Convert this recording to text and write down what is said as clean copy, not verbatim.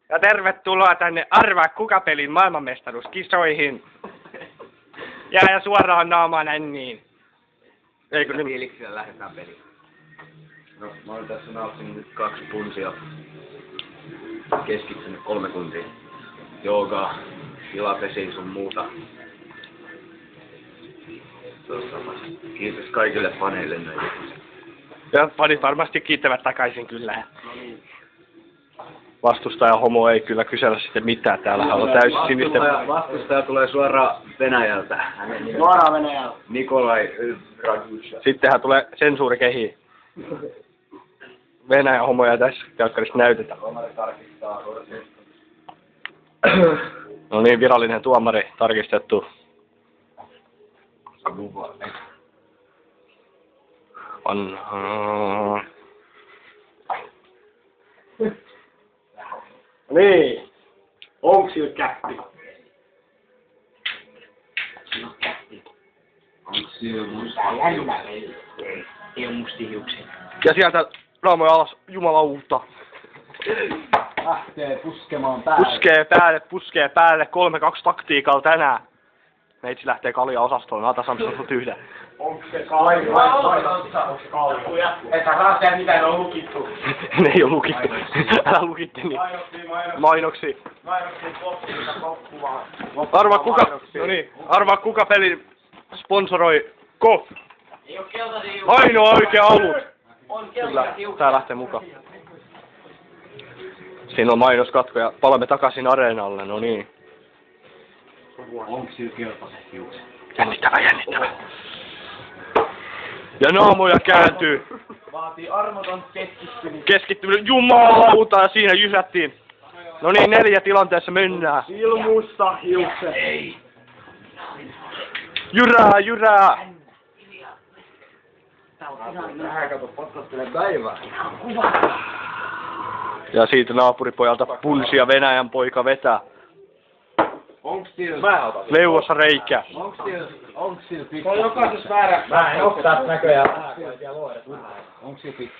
Ja tervetuloa tänne Arvaa kuka -pelin maailmanmestaruuskisoihin. Ja suoraan naamaan änniin. Eikö nyt? Fiiliksellä lähdetään peliin. No, mä oon tässä nauttinut nyt 2 punsia. Keskittynyt 3 tuntia. Joogaa, pilapesiin sun muuta. Kiitos kaikille faneille näin. Ja fanit varmasti kiittävät takaisin kyllä. Vastustaja homo ei kyllä kysellä sitten mitään. Täällä on täysin sinisten. Vastustaja tulee suoraan Venäjältä. Suoraan Venäjältä. Nikolai Dragusha. Sittenhän tulee sensuuri kehi. Venäjän homoja tässä telkkarissa näytetään. No niin, virallinen tuomari tarkistettu. Niin. Onks sillä käppi? No käppi. Onks sillä musta? Ei oo mustia hiuksia. Ja sieltä raamoja alas, jumalauta. Lähtee puskemaan päälle. Puskee päälle 3-2 taktiikalla tänään. Meitsi lähtee kalja-osastoon, Ata Samson sut yhden. Onks se kalja? Onks se kalja? Etkä saa tehdä mitään, ne on lukittu. Ne ei oo lukittu. Älä lukitte niin. Mainoksi. Arvaa kuka, no niin, arvaa kuka pelin sponsoroi KOF. Ei oo keltaisia hiuksia. Ainoa oikea alus. On Kyllä, keltaisia hiuksia. tää lähtee mukaan. Siinä on mainoskatko ja palaamme takaisin areenalle, no niin. Onks sillä keltaiset hiukset? Jännittävä. Ja naamoja kääntyy. Vaatii armoton Keskittyminen, jumalauta, ja siinä jysättiin. No niin, 4 tilanteessa mennään. Ilmusta hiukset. Ei! Jyrää! Tähän kato, potkastelee päivää. Ja siitä naapuripojalta pulsia Venäjän poika vetää. Onks sillä? Leuassa reikä. Onks sillä pitkä? Se on jokaisessa väärässä. Mä en oo tässä näköjään. Onks sillä pitkä?